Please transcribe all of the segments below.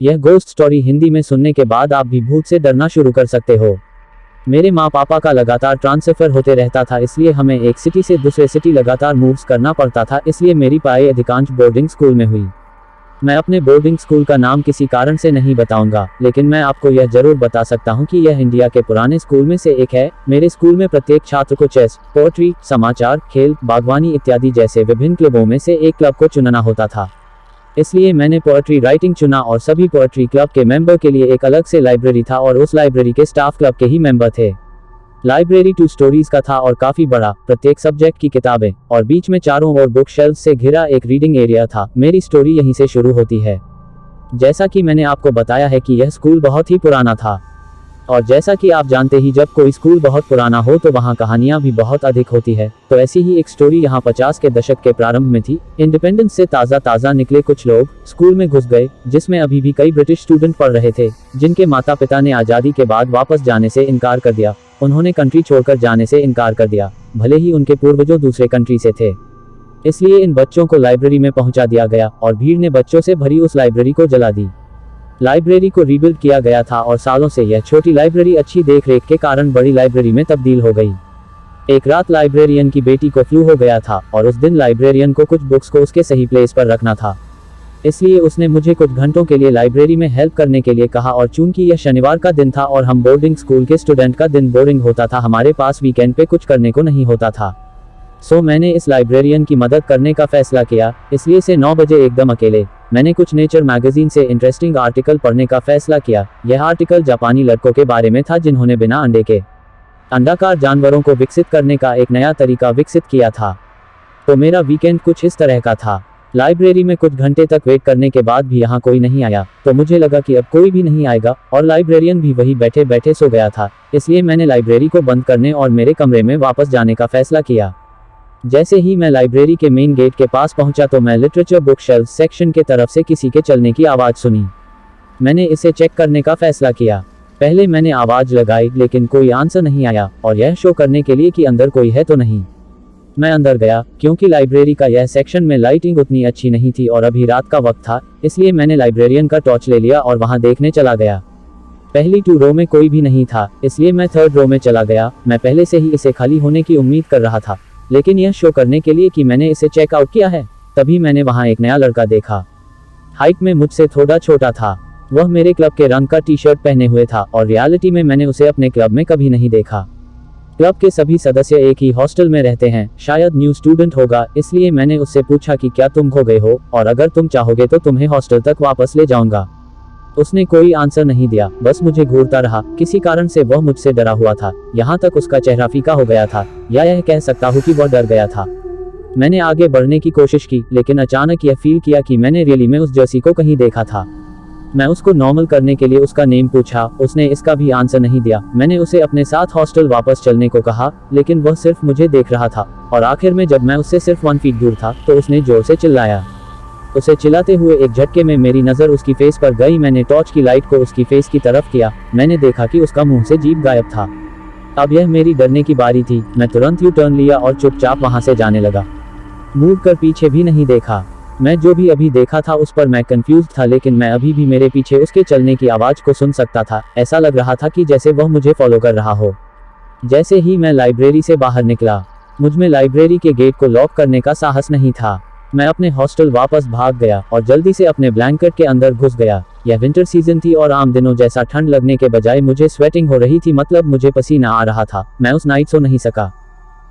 यह ghost story Hindi में सुनने के बाद आप भी भूत से डरना शुरू कर सकते हो। मेरे माँ पापा का लगातार ट्रांसफर होते रहता था, इसलिए हमें एक सिटी से दूसरे सिटी लगातार मूव्स करना पड़ता था, इसलिए मेरी पढ़ाई अधिकांश बोर्डिंग स्कूल में हुई। मैं अपने बोर्डिंग स्कूल का नाम किसी कारण से नहीं बताऊंगा, लेकिन मैं आपको यह जरूर बता सकता हूं कि यह इंडिया के पुराने स्कूल में से एक है। मेरे स्कूल में प्रत्येक छात्र को चेस, पोएट्री, समाचार, खेल, बागवानी इत्यादि जैसे विभिन्न क्लबों में से एक क्लब को चुनना होता था। इसलिए मैंने पोएट्री राइटिंग चुना और सभी पोएट्री क्लब के मेंबर के लिए एक अलग से लाइब्रेरी था और उस लाइब्रेरी के स्टाफ क्लब के ही मेंबर थे। लाइब्रेरी 2 स्टोरीज का था और काफी बड़ा, प्रत्येक सब्जेक्ट की किताबें और बीच में चारों ओर बुक शेल्फ से घिरा एक रीडिंग एरिया था। मेरी स्टोरी यहीं से शुरू होती है। जैसा कि मैंने आपको बताया है कि यह स्कूल बहुत ही पुराना था, और जैसा कि आप जानते ही जब कोई स्कूल बहुत पुराना हो तो वहाँ कहानियाँ भी बहुत अधिक होती है। तो ऐसी ही एक स्टोरी यहाँ 50 के दशक के प्रारंभ में थी। इंडिपेंडेंस से ताज़ा निकले कुछ लोग स्कूल में घुस गए, जिसमें अभी भी कई ब्रिटिश स्टूडेंट पढ़ रहे थे, जिनके माता पिता ने आज़ादी के बाद वापस जाने से इनकार कर दिया। उन्होंने कंट्री छोड़कर जाने से इनकार कर दिया, भले ही उनके पूर्वजों दूसरे कंट्री से थे। इसलिए इन बच्चों को लाइब्रेरी में पहुंचा दिया गया और भीड़ ने बच्चों से भरी उस लाइब्रेरी को जला दी। लाइब्रेरी को रीबिल्ड किया गया था और सालों से यह छोटी लाइब्रेरी अच्छी देखरेख के कारण बड़ी लाइब्रेरी में तब्दील हो गई। एक रात लाइब्रेरियन की बेटी को फ्लू हो गया था और उस दिन लाइब्रेरियन को कुछ बुक्स को उसके सही प्लेस पर रखना था, इसलिए उसने मुझे कुछ घंटों के लिए लाइब्रेरी में हेल्प करने के लिए कहा। और चूंकि यह शनिवार का दिन था और हम बोर्डिंग स्कूल के स्टूडेंट का दिन बोरिंग होता था, हमारे पास वीकेंड पे कुछ करने को नहीं होता था, सो मैंने इस लाइब्रेरियन की मदद करने का फैसला किया। इसलिए से 9 बजे एकदम अकेले मैंने कुछ नेचर मैगजीन से इंटरेस्टिंग आर्टिकल पढ़ने का फैसला किया। यह आर्टिकल जापानी लड़कों के बारे में था जिन्होंने बिना अंडे के अंडाकार जानवरों को विकसित करने का एक नया तरीका विकसित किया था। तो मेरा वीकेंड कुछ इस तरह का था। लाइब्रेरी में कुछ घंटे तक वेट करने के बाद भी यहाँ कोई नहीं आया, तो मुझे लगा कि अब कोई भी नहीं आएगा, और लाइब्रेरियन भी वही बैठे बैठे सो गया था। इसलिए मैंने लाइब्रेरी को बंद करने और मेरे कमरे में वापस जाने का फैसला किया। जैसे ही मैं लाइब्रेरी के मेन गेट के पास पहुंचा तो मैं लिटरेचर बुक शेल्फ सेक्शन के तरफ से किसी के चलने की आवाज़ सुनी। मैंने इसे चेक करने का फैसला किया। पहले मैंने आवाज़ लगाई, लेकिन कोई आंसर नहीं आया, और यह शो करने के लिए कि अंदर कोई है तो नहीं। मैं अंदर गया, क्योंकि लाइब्रेरी का यह सेक्शन में लाइटिंग उतनी अच्छी नहीं थी और अभी रात का वक्त था, इसलिए मैंने लाइब्रेरियन का टॉर्च ले लिया और वहां देखने चला गया। पहली 2 रो में कोई भी नहीं था, इसलिए मैं 3rd रो में चला गया। मैं पहले से ही इसे खाली होने की उम्मीद कर रहा था, लेकिन यह शो करने के लिए कि मैंने इसे चेकआउट किया है, तभी मैंने वहां एक नया लड़का देखा। हाइट में मुझसे थोड़ा छोटा था। वह मेरे क्लब के रंग का टी-शर्ट पहने हुए था, और रियलिटी में मैंने उसे अपने क्लब में कभी नहीं देखा। क्लब के सभी सदस्य एक ही हॉस्टल में रहते हैं, शायद न्यू स्टूडेंट होगा, इसलिए मैंने उससे पूछा कि क्या तुम खो गए हो, और अगर तुम चाहोगे तो तुम्हें हॉस्टल तक वापस ले जाऊंगा। उसने कोई आंसर नहीं दिया, बस मुझे घूरता रहा। किसी कारण से वह मुझसे डरा हुआ था, यहाँ तक उसका चेहरा फीका हो गया था, या यह कह सकता हूँ कि वह डर गया था। मैंने आगे बढ़ने की कोशिश की, लेकिन अचानक यह फील किया कि मैंने रियली में उस जर्सी को कहीं देखा था। मैं उसको नॉर्मल करने के लिए उसका नेम पूछा, उसने इसका भी आंसर नहीं दिया। मैंने उसे अपने साथ हॉस्टल वापस चलने को कहा, लेकिन वह सिर्फ मुझे देख रहा था, और आखिर में जब मैं उससे सिर्फ 1 फीट दूर था तो उसने जोर से चिल्लाया। उसे चिल्लाते हुए एक झटके में मेरी नज़र उसकी फेस पर गई। मैंने टॉर्च की लाइट को उसकी फेस की तरफ किया। मैंने देखा कि उसका मुंह से जीभ गायब था। अब यह मेरी डरने की बारी थी। मैं तुरंत यू टर्न लिया और चुपचाप वहां से जाने लगा, मुड़ कर पीछे भी नहीं देखा। मैं जो भी अभी देखा था उस पर मैं कंफ्यूज था, लेकिन मैं अभी भी मेरे पीछे उसके चलने की आवाज़ को सुन सकता था। ऐसा लग रहा था कि जैसे वह मुझे फॉलो कर रहा हो। जैसे ही मैं लाइब्रेरी से बाहर निकला, मुझमें लाइब्रेरी के गेट को लॉक करने का साहस नहीं था। मैं अपने हॉस्टल वापस भाग गया और जल्दी से अपने ब्लैंकेट के अंदर घुस गया। यह विंटर सीजन थी और आम दिनों जैसा ठंड लगने के बजाय मुझे स्वेटिंग हो रही थी, मतलब मुझे पसीना आ रहा था। मैं उस नाइट सो नहीं सका।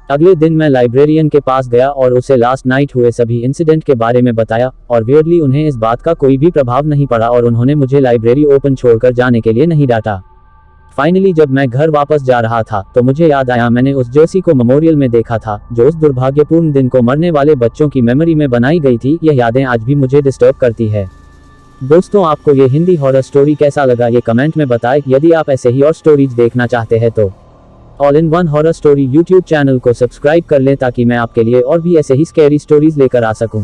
अगले दिन मैं लाइब्रेरियन के पास गया और उसे लास्ट नाइट हुए सभी इंसिडेंट के बारे में बताया, और वियर्डली उन्हें इस बात का कोई भी प्रभाव नहीं पड़ा और उन्होंने मुझे लाइब्रेरी ओपन छोड़कर जाने के लिए नहीं डांटा। फाइनली जब मैं घर वापस जा रहा था तो मुझे याद आया मैंने उस जर्सी को मेमोरियल में देखा था, जो उस दुर्भाग्यपूर्ण दिन को मरने वाले बच्चों की मेमोरी में बनाई गई थी। यह यादें आज भी मुझे डिस्टर्ब करती है। दोस्तों, आपको ये हिंदी हॉरर स्टोरी कैसा लगा ये कमेंट में बताएं। यदि आप ऐसे ही और स्टोरीज देखना चाहते हैं तो all in one horror story YouTube channel को सब्सक्राइब कर लें, ताकि मैं आपके लिए और भी ऐसे ही स्कैरी स्टोरीज लेकर आ सकूं।